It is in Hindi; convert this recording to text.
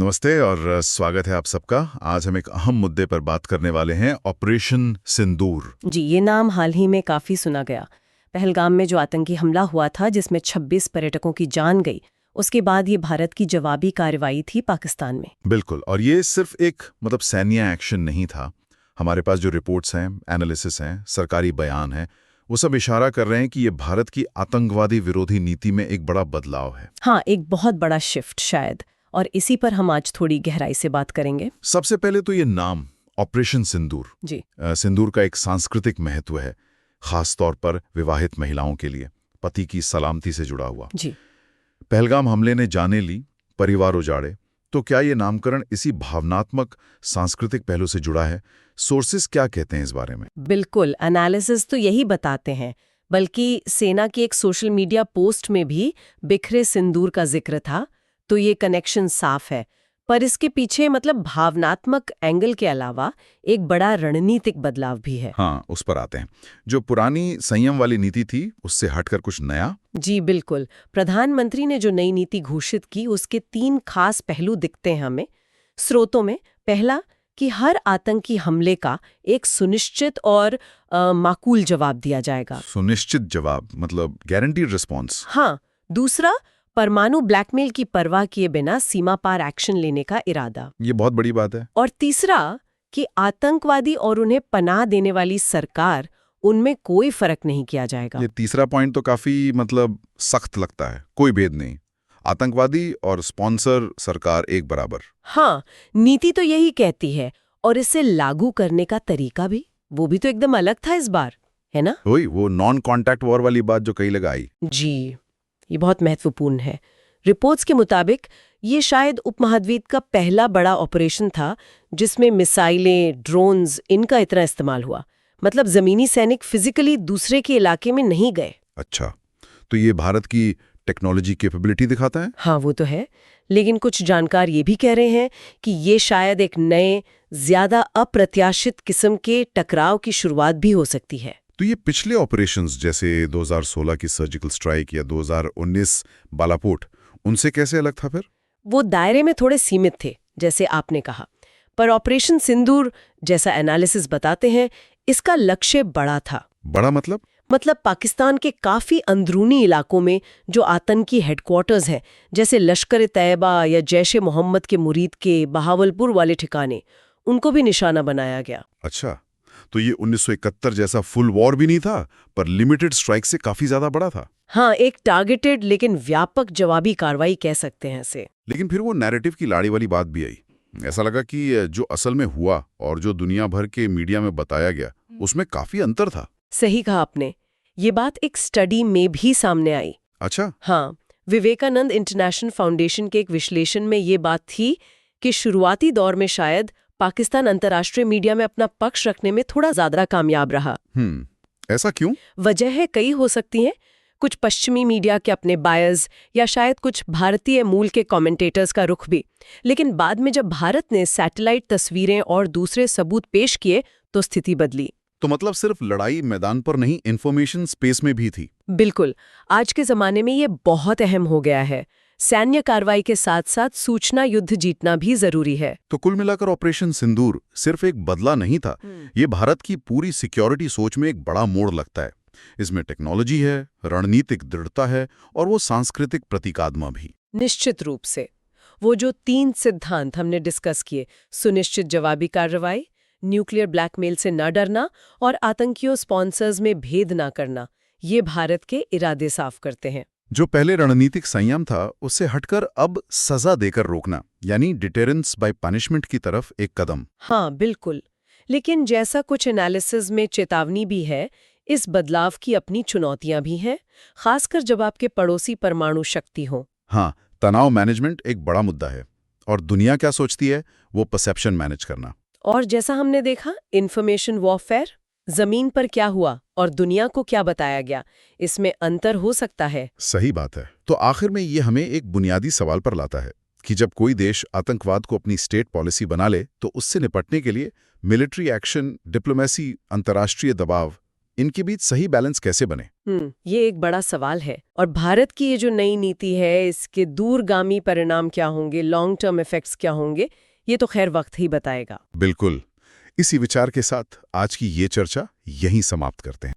नमस्ते और स्वागत है आप सबका। आज हम एक अहम मुद्दे पर बात करने वाले हैं, ऑपरेशन सिंदूर। जी, ये नाम हाल ही में काफी सुना गया। पहलगाम में जो आतंकी हमला हुआ था जिसमें 26 पर्यटकों की जान गई, उसके बाद ये भारत की जवाबी कार्रवाई थी पाकिस्तान में। बिल्कुल, और ये सिर्फ एक सैन्य एक्शन नहीं था। हमारे पास जो रिपोर्ट्स हैं, एनालिसिस हैं, सरकारी बयान हैं, वो सब इशारा कर रहे हैं कि ये भारत की आतंकवादी विरोधी नीति में एक बड़ा बदलाव है। हाँ, एक बहुत बड़ा शिफ्ट शायद, और इसी पर हम आज थोड़ी गहराई से बात करेंगे। सबसे पहले तो ये नाम ऑपरेशन सिंदूर। जी। सिंदूर का एक सांस्कृतिक महत्व है, खास तौर पर विवाहित महिलाओं के लिए, पति की सलामती से जुड़ा हुआ। जी पहलगाम हमले ने जाने ली, परिवार उजाड़े, तो क्या ये नामकरण इसी भावनात्मक सांस्कृतिक पहलू से जुड़ा है? सोर्सेस क्या कहते हैं इस बारे में? बिल्कुल, एनालिसिस तो यही बताते हैं। बल्कि सेना की एक सोशल मीडिया पोस्ट में भी बिखरे सिंदूर का जिक्र था, तो ये कनेक्शन साफ है। पर इसके पीछे भावनात्मक एंगल के अलावा एक बड़ा रणनीतिक बदलाव भी है। हाँ, उस पर आते हैं। जो पुरानी संयम वाली नीति थी, उससे हटकर कुछ नया? जी बिल्कुल, प्रधानमंत्री ने जो नई नीति घोषित की उसके 3 खास पहलू दिखते हैं हमें स्रोतों में। पहला, कि हर आतंकी हमले का एक सुनिश्चित और माकूल जवाब दिया जाएगा। सुनिश्चित जवाब मतलब गारंटीड रिस्पॉन्स। हाँ। दूसरा, परमाणु ब्लैकमेल की परवाह किए बिना सीमा पार एक्शन लेने का इरादा। ये बहुत बड़ी बात है। और तीसरा, कि आतंकवादी और उन्हें पनाह देने वाली सरकार, उनमें कोई फर्क नहीं किया जाएगा। ये तीसरा पॉइंट तो काफी सख्त लगता है। कोई भेद नहीं, आतंकवादी और स्पॉन्सर सरकार एक बराबर। हाँ, नीति तो यही कहती है, और इसे लागू करने का तरीका भी, वो भी तो एकदम अलग था इस बार, है ना? वही वो नॉन कॉन्टैक्ट वॉर वाली बात जो कई लगाई। जी, ये बहुत महत्वपूर्ण है। रिपोर्ट्स के मुताबिक ये शायद उपमहाद्वीप का पहला बड़ा ऑपरेशन था जिसमें मिसाइलें, ड्रोन्स, इनका इतना इस्तेमाल हुआ। मतलब जमीनी सैनिक फिजिकली दूसरे के इलाके में नहीं गए। अच्छा, तो ये भारत की टेक्नोलॉजी कैपेबिलिटी दिखाता है? हाँ, वो तो है, लेकिन कुछ जानकार ये भी कह रहे हैं कि ये शायद एक नए, ज्यादा अप्रत्याशित किस्म के टकराव की शुरुआत भी हो सकती है। तो ये पिछले ऑपरेशंस जैसे 2016 की सर्जिकल स्ट्राइक या 2019 बालाकोट, उनसे कैसे अलग था फिर? वो दायरे में थोड़े सीमित थे, जैसे आपने कहा, पर ऑपरेशन सिंदूर, जैसा एनालिसिस बताते हैं, इसका लक्ष्य बड़ा था। बड़ा मतलब पाकिस्तान के काफी अंदरूनी इलाकों में जो आतंकी हेडक्वार्टर्स हैं, जैसे लश्कर तैयबा या जैश ए मोहम्मद के मुरीद के बहावलपुर वाले ठिकाने, उनको भी निशाना बनाया गया। अच्छा, तो ये 1971 जैसा फुल वॉर भी नहीं था, पर लिमिटेड स्ट्राइक से काफी ज्यादा बड़ा था। हाँ, एक टारगेटेड लेकिन व्यापक जवाबी कार्रवाई कह सकते हैं इसे। लेकिन फिर वो नैरेटिव की लाड़ी वाली बात भी आई। ऐसा लगा कि जो असल में हुआ और जो दुनिया भर के मीडिया में बताया गया, उसमें काफी अंतर था। सही कहा आपने, ये बात एक स्टडी में भी सामने आई। अच्छा। हाँ, विवेकानंद इंटरनेशनल फाउंडेशन के एक विश्लेषण में ये बात थी कि शुरुआती दौर में शायद पाकिस्तान अंतर्राष्ट्रीय मीडिया में अपना पक्ष रखने में थोड़ा ज्यादा कामयाब रहा। ऐसा क्यों? वजह कई हो सकती हैं। कुछ पश्चिमी मीडिया के अपने बायस, या शायद कुछ भारतीय मूल के कमेंटेटर्स का रुख भी। लेकिन बाद में जब भारत ने सैटेलाइट तस्वीरें और दूसरे सबूत पेश किए तो स्थिति बदली। तो मतलब सिर्फ लड़ाई मैदान पर नहीं, इंफॉर्मेशन स्पेस में भी थी। बिल्कुल, आज के जमाने में ये बहुत अहम हो गया है। सैन्य कार्रवाई के साथ साथ सूचना युद्ध जीतना भी जरूरी है। तो कुल मिलाकर ऑपरेशन सिंदूर सिर्फ एक बदला नहीं था, ये भारत की पूरी सिक्योरिटी सोच में एक बड़ा मोड़ लगता है। इसमें टेक्नोलॉजी है, रणनीतिक दृढ़ता है और वो सांस्कृतिक प्रतीकात्मा भी। निश्चित रूप से। वो जो 3 सिद्धांत हमने डिस्कस किए, सुनिश्चित जवाबी कार्रवाई, न्यूक्लियर ब्लैकमेल से न डरना और आतंकियों स्पॉन्सर्स में भेद न करना, ये भारत के इरादे साफ करते हैं। जो पहले रणनीतिक संयम था, उससे हटकर अब सजा देकर रोकना, यानी डिटेरेंस बाय पनिशमेंट की तरफ एक कदम। हाँ बिल्कुल, लेकिन जैसा कुछ एनालिसिस में चेतावनी भी है, इस बदलाव की अपनी चुनौतियां भी हैं, खासकर जब आपके पड़ोसी परमाणु शक्ति हो। हाँ, तनाव मैनेजमेंट एक बड़ा मुद्दा है, और दुनिया क्या सोचती है, वो परसेप्शन मैनेज करना। और जैसा हमने देखा, इन्फॉर्मेशन वॉरफेयर, जमीन पर क्या हुआ और दुनिया को क्या बताया गया, इसमें अंतर हो सकता है। सही बात है। तो आखिर में ये हमें एक बुनियादी सवाल पर लाता है कि जब कोई देश आतंकवाद को अपनी स्टेट पॉलिसी बना ले, तो उससे निपटने के लिए मिलिट्री एक्शन, डिप्लोमेसी, अंतर्राष्ट्रीय दबाव, इनके बीच सही बैलेंस कैसे बने? ये एक बड़ा सवाल है। और भारत की ये जो नई नीति है, इसके दूरगामी परिणाम क्या होंगे, लॉन्ग टर्म इफेक्ट्स क्या होंगे, ये तो खैर वक्त ही बताएगा। बिल्कुल। इसी विचार के साथ आज की ये चर्चा यहीं समाप्त करते हैं।